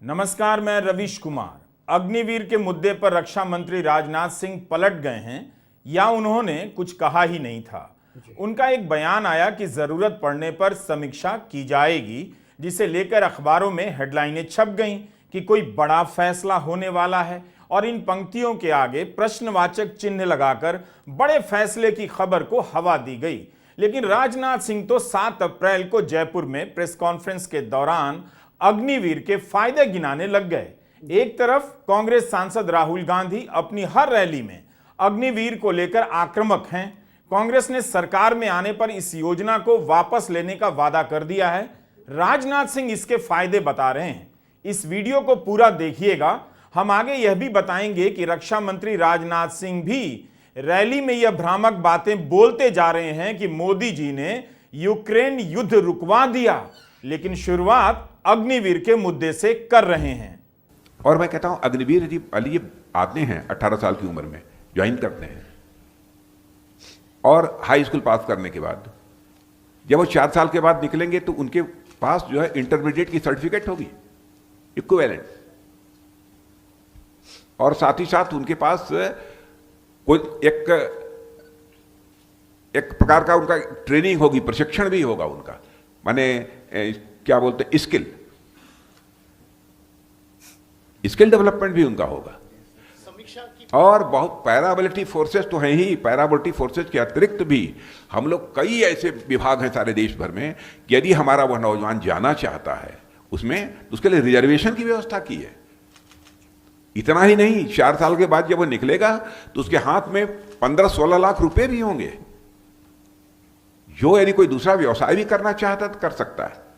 नमस्कार, मैं रवीश कुमार। अग्निवीर के मुद्दे पर रक्षा मंत्री राजनाथ सिंह पलट गए हैं या उन्होंने कुछ कहा ही नहीं था। उनका एक बयान आया कि जरूरत पड़ने पर समीक्षा की जाएगी, जिसे लेकर अखबारों में हेडलाइनें छप गईं कि कोई बड़ा फैसला होने वाला है और इन पंक्तियों के आगे प्रश्नवाचक चिन्ह लगाकर बड़े फैसले की खबर को हवा दी गई। लेकिन राजनाथ सिंह तो 7 अप्रैल को जयपुर में प्रेस कॉन्फ्रेंस के दौरान अग्निवीर के फायदे गिनाने लग गए। एक तरफ कांग्रेस सांसद राहुल गांधी अपनी हर रैली में अग्निवीर को लेकर आक्रामक हैं। कांग्रेस ने सरकार में आने पर इस योजना को वापस लेने का वादा कर दिया है। राजनाथ सिंह इसके फायदे बता रहे हैं। इस वीडियो को पूरा देखिएगा। हम आगे यह भी बताएंगे कि रक्षा मंत्री राजनाथ सिंह भी रैली में यह भ्रामक बातें बोलते जा रहे हैं कि मोदी जी ने यूक्रेन युद्ध रुकवा दिया, लेकिन शुरुआत अग्निवीर के मुद्दे से कर रहे हैं। और मैं कहता हूं अग्निवीर जी वाली आते हैं 18 साल की उम्र में ज्वाइन करते हैं और हाई स्कूल पास करने के बाद जब वो 4 साल के बाद निकलेंगे तो उनके पास जो है इंटरमीडिएट की सर्टिफिकेट होगी, इक्विवेलेंट, और साथ ही साथ उनके पास कोई एक प्रकार का उनका ट्रेनिंग होगी, प्रशिक्षण भी होगा उनका, माने क्या बोलते हैं, स्किल डेवलपमेंट भी उनका होगा। और बहुत पैरामिलिट्री फोर्सेस तो हैं ही, पैरामिलिट्री फोर्सेस के अतिरिक्त भी हम लोग कई ऐसे विभाग हैं सारे देश भर में कि यदि हमारा वह नौजवान जाना चाहता है उसमें, तो उसके लिए रिजर्वेशन की व्यवस्था की है। इतना ही नहीं, 4 साल के बाद जब वो निकलेगा तो उसके हाथ में 15-16 लाख रुपए भी होंगे, जो यदि कोई दूसरा व्यवसाय भी करना चाहता तो कर सकता है।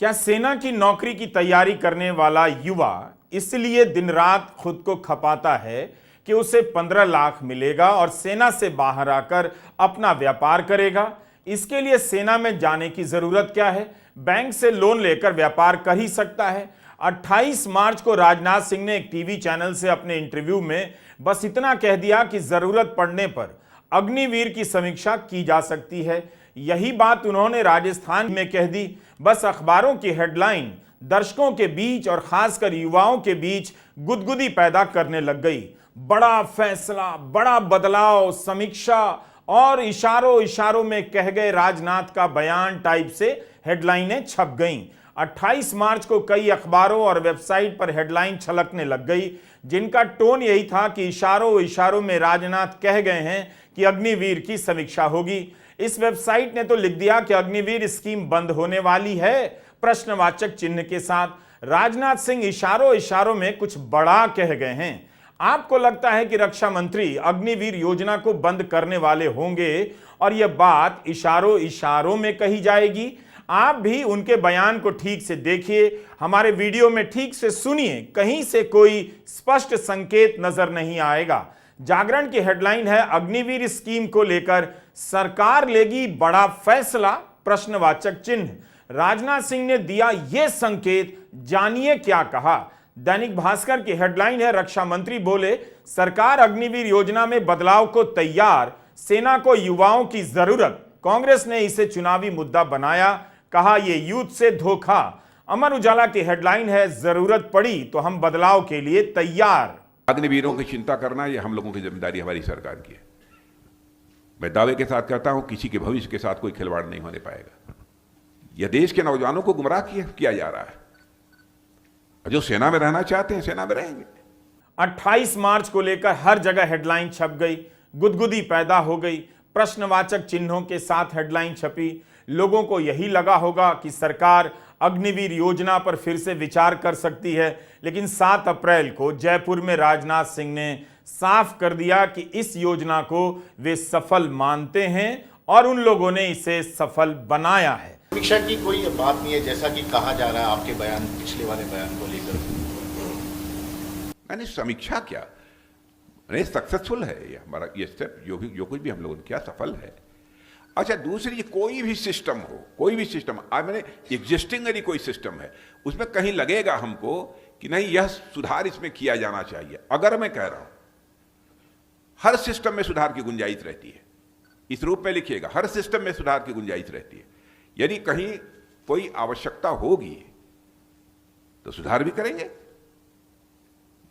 क्या सेना की नौकरी की तैयारी करने वाला युवा इसलिए दिन रात खुद को खपाता है कि उसे 15 लाख मिलेगा और सेना से बाहर आकर अपना व्यापार करेगा? इसके लिए सेना में जाने की जरूरत क्या है? बैंक से लोन लेकर व्यापार कर ही सकता है। 28 मार्च को राजनाथ सिंह ने एक टीवी चैनल से अपने इंटरव्यू में बस इतना कह दिया कि जरूरत पड़ने पर अग्निवीर की समीक्षा की जा सकती है। यही बात उन्होंने राजस्थान में कह दी। बस अखबारों की हेडलाइन दर्शकों के बीच और खासकर युवाओं के बीच गुदगुदी पैदा करने लग गई। बड़ा फैसला, बड़ा बदलाव, समीक्षा और इशारों इशारों में कह गए राजनाथ का बयान टाइप से हेडलाइनें छप गईं। 28 मार्च को कई अखबारों और वेबसाइट पर हेडलाइन छलकने लग गई, जिनका टोन यही था कि इशारों इशारों में राजनाथ कह गए हैं कि अग्निवीर की समीक्षा होगी। इस वेबसाइट ने तो लिख दिया कि अग्निवीर स्कीम बंद होने वाली है, प्रश्नवाचक चिन्ह के साथ। राजनाथ सिंह इशारों इशारों में कुछ बड़ा कह गए हैं। आपको लगता है कि रक्षा मंत्री अग्निवीर योजना को बंद करने वाले होंगे और यह बात इशारों इशारों में कही जाएगी? आप भी उनके बयान को ठीक से देखिए, हमारे वीडियो में ठीक से सुनिए, कहीं से कोई स्पष्ट संकेत नजर नहीं आएगा। जागरण की हेडलाइन है, अग्निवीर स्कीम को लेकर सरकार लेगी बड़ा फैसला, प्रश्नवाचक चिन्ह। राजनाथ सिंह ने दिया यह संकेत, जानिए क्या कहा। दैनिक भास्कर की हेडलाइन है, रक्षा मंत्री बोले सरकार अग्निवीर योजना में बदलाव को तैयार, सेना को युवाओं की जरूरत। कांग्रेस ने इसे चुनावी मुद्दा बनाया, कहा यह यूथ से धोखा। अमर उजाला की हेडलाइन है, जरूरत पड़ी तो हम बदलाव के लिए तैयार। अग्निवीरों की चिंता करना यह हम लोगों की जिम्मेदारी हमारी सरकार की है। मैं दावे के साथ कहता हूं किसी के भविष्य के साथ कोई खिलवाड़ नहीं होने पाएगा। यह देश के नौजवानों को गुमराह किया जा रहा है। जो सेना में रहना चाहते हैं सेना में रहेंगे। 28 मार्च को लेकर हर जगह हेडलाइन छप गई, गुदगुदी पैदा हो गई, प्रश्नवाचक चिन्हों के साथ हेडलाइन छपी। लोगों को यही लगा होगा कि सरकार अग्निवीर योजना पर फिर से विचार कर सकती है, लेकिन 7 अप्रैल को जयपुर में राजनाथ सिंह ने साफ कर दिया कि इस योजना को वे सफल मानते हैं और उन लोगों ने इसे सफल बनाया है। समीक्षा की कोई बात नहीं है, जैसा कि कहा जा रहा है आपके बयान, पिछले वाले बयान को लेकर। मैंने समीक्षा क्या, नहीं, सक्सेसफुल है ये हमारा ये स्टेप, जो कुछ भी हम लोगों ने किया सफल है। अच्छा, दूसरी, कोई भी सिस्टम हो, कोई भी सिस्टम, मैंने एग्जिस्टिंग यदि कोई सिस्टम है उसमें कहीं लगेगा हमको कि नहीं यह सुधार इसमें किया जाना चाहिए। अगर मैं कह रहा हूं हर सिस्टम में सुधार की गुंजाइश रहती है, इस रूप में लिखिएगा, हर सिस्टम में सुधार की गुंजाइश रहती है। यदि कहीं कोई आवश्यकता होगी तो सुधार भी करेंगे।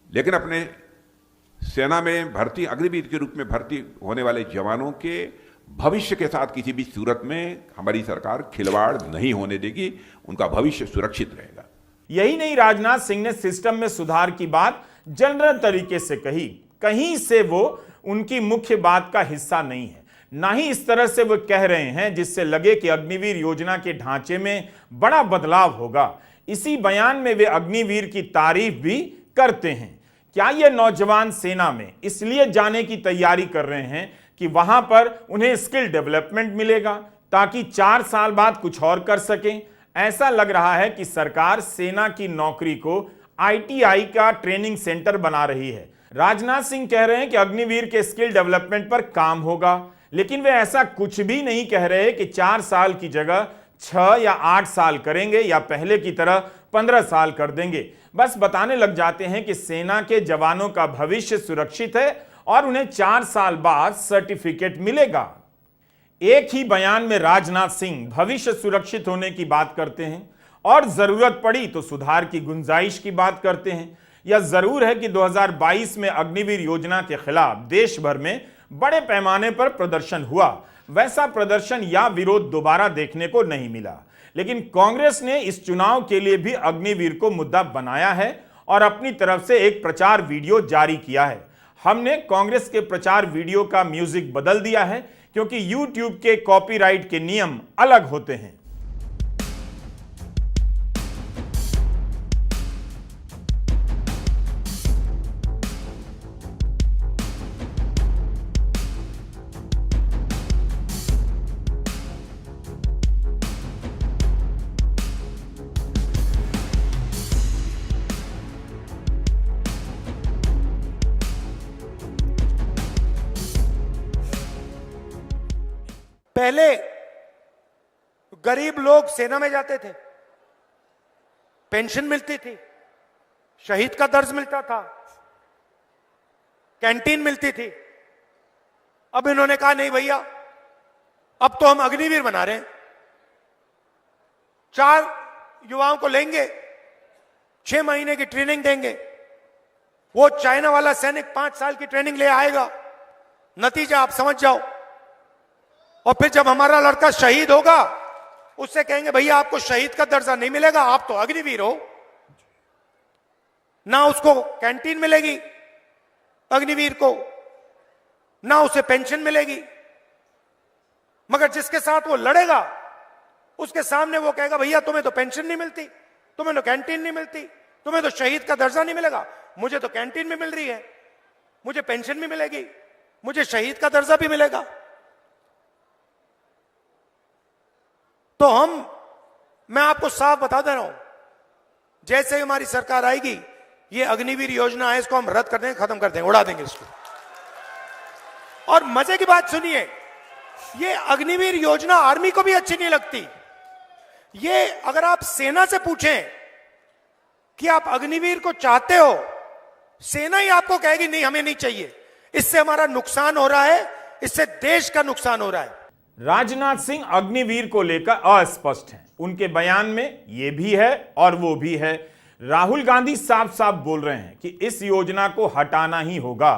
लेकिन अपने सेना में भर्ती, अग्निवीर के रूप में भर्ती होने वाले जवानों के भविष्य के साथ किसी भी सूरत में हमारी सरकार खिलवाड़ नहीं होने देगी, उनका भविष्य सुरक्षित रहेगा। यही नहीं, राजनाथ सिंह ने सिस्टम में सुधार की बात जनरल तरीके से कही। कहीं से वो उनकी मुख्य बात का हिस्सा नहीं है, ना ही इस तरह से वो कह रहे हैं जिससे लगे कि अग्निवीर योजना के ढांचे में बड़ा बदलाव होगा। इसी बयान में वे अग्निवीर की तारीफ भी करते हैं। क्या ये नौजवान सेना में इसलिए जाने की तैयारी कर रहे हैं कि वहां पर उन्हें स्किल डेवलपमेंट मिलेगा ताकि 4 साल बाद कुछ और कर सकें? ऐसा लग रहा है कि सरकार सेना की नौकरी को ITI का ट्रेनिंग सेंटर बना रही है। राजनाथ सिंह कह रहे हैं कि अग्निवीर के स्किल डेवलपमेंट पर काम होगा, लेकिन वे ऐसा कुछ भी नहीं कह रहे कि 4 साल की जगह 6 या 8 साल करेंगे या पहले की तरह 15 साल कर देंगे। बस बताने लग जाते हैं कि सेना के जवानों का भविष्य सुरक्षित है और उन्हें 4 साल बाद सर्टिफिकेट मिलेगा। एक ही बयान में राजनाथ सिंह भविष्य सुरक्षित होने की बात करते हैं और जरूरत पड़ी तो सुधार की गुंजाइश की बात करते हैं। यह जरूर है कि 2022 में अग्निवीर योजना के खिलाफ देश भर में बड़े पैमाने पर प्रदर्शन हुआ। वैसा प्रदर्शन या विरोध दोबारा देखने को नहीं मिला, लेकिन कांग्रेस ने इस चुनाव के लिए भी अग्निवीर को मुद्दा बनाया है और अपनी तरफ से एक प्रचार वीडियो जारी किया है। हमने कांग्रेस के प्रचार वीडियो का म्यूजिक बदल दिया है क्योंकि YouTube के कॉपीराइट के नियम अलग होते हैं। पहले गरीब लोग सेना में जाते थे, पेंशन मिलती थी, शहीद का दर्ज मिलता था, कैंटीन मिलती थी। अब इन्होंने कहा नहीं भैया, अब तो हम अग्निवीर बना रहे हैं। 4 युवाओं को लेंगे, 6 महीने की ट्रेनिंग देंगे। वो चाइना वाला सैनिक 5 साल की ट्रेनिंग ले आएगा, नतीजा आप समझ जाओ। और फिर जब हमारा लड़का शहीद होगा, उससे कहेंगे भैया आपको शहीद का दर्जा नहीं मिलेगा, आप तो अग्निवीर हो। ना उसको कैंटीन मिलेगी अग्निवीर को, ना उसे पेंशन मिलेगी, मगर जिसके साथ वो लड़ेगा उसके सामने वो कहेगा भैया तुम्हें तो पेंशन नहीं मिलती, तुम्हें तो कैंटीन नहीं मिलती, तुम्हें तो शहीद का दर्जा नहीं मिलेगा। मुझे तो कैंटीन भी मिल रही है, मुझे पेंशन भी मिलेगी, मुझे शहीद का दर्जा भी मिलेगा। तो मैं आपको साफ बता दे रहा हूं, जैसे ही हमारी सरकार आएगी, ये अग्निवीर योजना है, इसको हम रद्द कर देंगे, खत्म कर देंगे, उड़ा देंगे इसको। और मजे की बात सुनिए, ये अग्निवीर योजना आर्मी को भी अच्छी नहीं लगती। ये अगर आप सेना से पूछें कि आप अग्निवीर को चाहते हो, सेना ही आपको कहेगी नहीं हमें नहीं चाहिए। इससे हमारा नुकसान हो रहा है, इससे देश का नुकसान हो रहा है। राजनाथ सिंह अग्निवीर को लेकर अस्पष्ट हैं। उनके बयान में यह भी है और वो भी है। राहुल गांधी साफ साफ बोल रहे हैं कि इस योजना को हटाना ही होगा।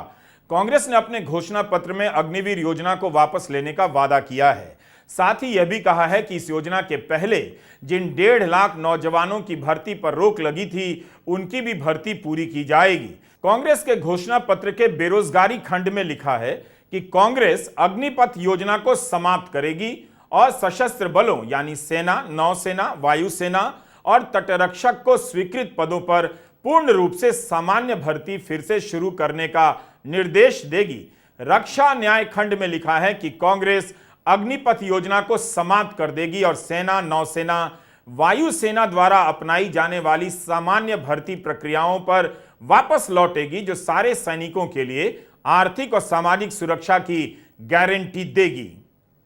कांग्रेस ने अपने घोषणा पत्र में अग्निवीर योजना को वापस लेने का वादा किया है। साथ ही यह भी कहा है कि इस योजना के पहले जिन 1.5 लाख नौजवानों की भर्ती पर रोक लगी थी, उनकी भी भर्ती पूरी की जाएगी। कांग्रेस के घोषणा पत्र के बेरोजगारी खंड में लिखा है कि कांग्रेस अग्निपथ योजना को समाप्त करेगी और सशस्त्र बलों यानी सेना, नौसेना, वायुसेना और तटरक्षक को स्वीकृत पदों पर पूर्ण रूप से सामान्य भर्ती फिर से शुरू करने का निर्देश देगी। रक्षा न्याय खंड में लिखा है कि कांग्रेस अग्निपथ योजना को समाप्त कर देगी और सेना, नौसेना, वायुसेना द्वारा अपनाई जाने वाली सामान्य भर्ती प्रक्रियाओं पर वापस लौटेगी, जो सारे सैनिकों के लिए आर्थिक और सामाजिक सुरक्षा की गारंटी देगी।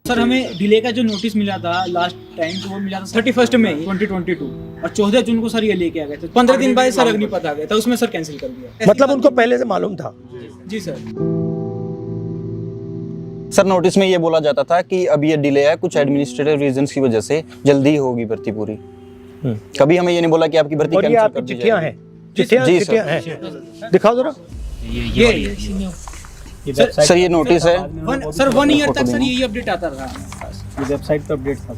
सर, हमें डिले का जो नोटिस मिला था लास्ट टाइम, वो मिला था 31 मई 2022 और 14 जून को सर ये लेके आ गए थे। 15 दिन बाद सर अग्निपथ आ गया था, उसमें सर कैंसिल कर दिया। मतलब उनको पहले से मालूम था? जी सर। सर, नोटिस में ये बोला जाता था कि अब ये डिले है कुछ एडमिनिस्ट्रेटिव रीजंस की वजह से, जल्दी होगी भर्ती पूरी। कभी हमें ये नहीं बोला कि आपकी भर्ती और ये कैंसिल आपकी कर दी चिट्ठियां जाएगी। हैं, चिट्ठियां जी, चिट्ठियां हैं, दिखाओ जरा। सर ये नोटिस है। सर 1 ईयर तक सर यही अपडेट आता रहा। ये वेबसाइट पे अपडेट था।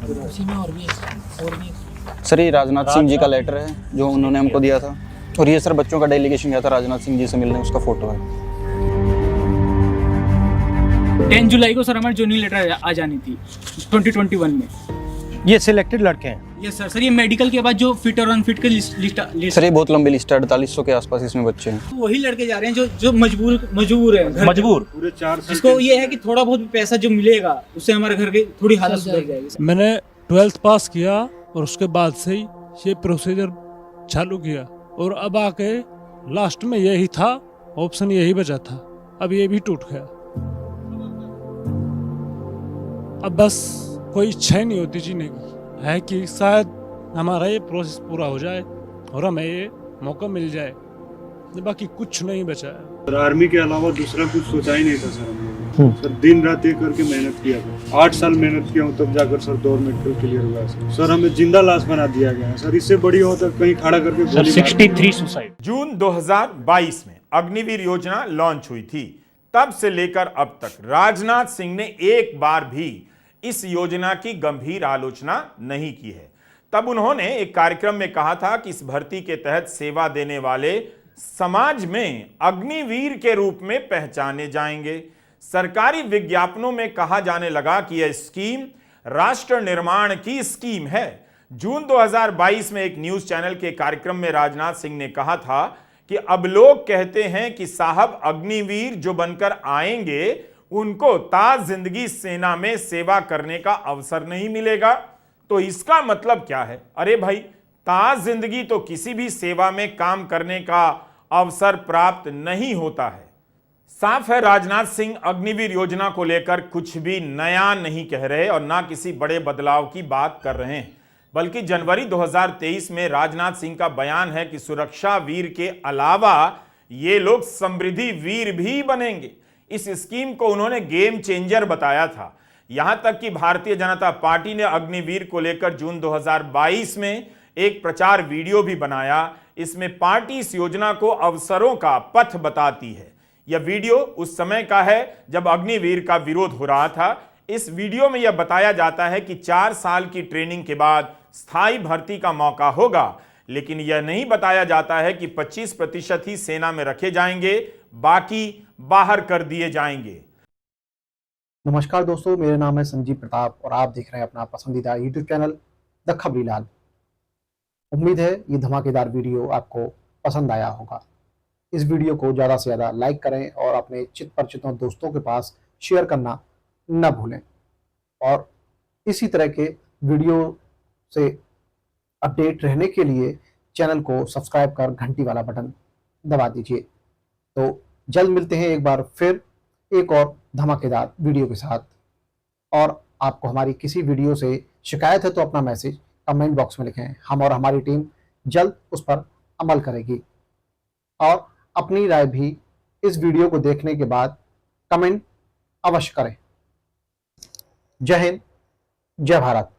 सर ये राजनाथ सिंह जी का लेटर है जो उन्होंने हमको दिया था, और ये सर बच्चों का डेलीगेशन गया था राजनाथ सिंह जी से मिलने, उसका फोटो है। 10 जुलाई को सर हमारी ज्वाइनिंग लेटर आ जानी थी 2021 में। ये सिलेक्टेड लड़के हैं। Yes sir. सर ये मेडिकल के बाद जो फिट और अनफिट के लिस्ट सर ये बहुत लंबी लिस्ट है, 4800 के आसपास इसमें बच्चे हैं। वही लड़के जा रहे हैं जो मजबूर है घर मजबूर जिसको ये है कि थोड़ा बहुत भी पैसा जो मिलेगा उससे हमारे घर की थोड़ी हालत सुधर जाएगी। मैंने 12th पास किया और उसके बाद से ही ये प्रोसीजर चालू किया, और अब आके लास्ट में यही था, ऑप्शन यही बचा था, अब ये भी टूट गया। अब बस कोई इच्छा ही नहीं होती जीने की, है कि शायद हमारा ये प्रोसेस पूरा हो जाए और हमें ये मौका मिल जाए, बाकी कुछ नहीं बचा है। सर आर्मी के अलावा दूसरा कुछ सोचा ही नहीं था सर हमने। सर दिन रात एक करके मेहनत किया था, 8 साल मेहनत किया हूँ तब जाकर सर 2 मेडिकल क्लियर हुआ सर। सर हमें जिंदा लाश बना दिया गया है सर, इससे बड़ी हो तो कहीं खड़ा करके सर 63 सुसाइड। जून 2022 में अग्निवीर योजना लॉन्च हुई थी। तब से लेकर अब तक राजनाथ सिंह ने एक बार भी इस योजना की गंभीर आलोचना नहीं की है। तब उन्होंने एक कार्यक्रम में कहा था कि इस भर्ती के तहत सेवा देने वाले समाज में अग्निवीर के रूप में पहचाने जाएंगे। सरकारी विज्ञापनों में कहा जाने लगा कि यह स्कीम राष्ट्र निर्माण की स्कीम है। जून 2022 में एक न्यूज चैनल के कार्यक्रम में राजनाथ सिंह ने कहा था कि अब लोग कहते हैं कि साहब अग्निवीर जो बनकर आएंगे उनको ताज जिंदगी सेना में सेवा करने का अवसर नहीं मिलेगा। तो इसका मतलब क्या है? अरे भाई, ताज जिंदगी तो किसी भी सेवा में काम करने का अवसर प्राप्त नहीं होता है। साफ है राजनाथ सिंह अग्निवीर योजना को लेकर कुछ भी नया नहीं कह रहे और ना किसी बड़े बदलाव की बात कर रहे हैं, बल्कि जनवरी 2023 में राजनाथ सिंह का बयान है कि सुरक्षा वीर के अलावा ये लोग समृद्धि वीर भी बनेंगे। इस स्कीम को उन्होंने गेम चेंजर बताया था। यहां तक कि भारतीय जनता पार्टी ने अग्निवीर को लेकर जून 2022 में एक प्रचार वीडियो भी बनाया। इसमें पार्टी इस योजना को अवसरों का पथ बताती है। यह वीडियो उस समय का है जब अग्निवीर का विरोध हो रहा था। इस वीडियो में यह बताया जाता है कि 4 साल की ट्रेनिंग के बाद स्थायी भर्ती का मौका होगा, लेकिन यह नहीं बताया जाता है कि 25% ही सेना में रखे जाएंगे, बाकी बाहर कर दिए जाएंगे। नमस्कार दोस्तों, मेरा नाम है संजीव प्रताप और आप देख रहे हैं अपना पसंदीदा यूट्यूब चैनल द खबरीलाल। उम्मीद है ये धमाकेदार वीडियो आपको पसंद आया होगा। इस वीडियो को ज़्यादा से ज़्यादा लाइक करें और अपने चित परिचितों दोस्तों के पास शेयर करना न भूलें, और इसी तरह के वीडियो से अपडेट रहने के लिए चैनल को सब्सक्राइब कर घंटी वाला बटन दबा दीजिए। तो जल्द मिलते हैं एक बार फिर एक और धमाकेदार वीडियो के साथ। और आपको हमारी किसी वीडियो से शिकायत है तो अपना मैसेज कमेंट बॉक्स में लिखें, हम और हमारी टीम जल्द उस पर अमल करेगी। और अपनी राय भी इस वीडियो को देखने के बाद कमेंट अवश्य करें। जय हिंद, जय भारत।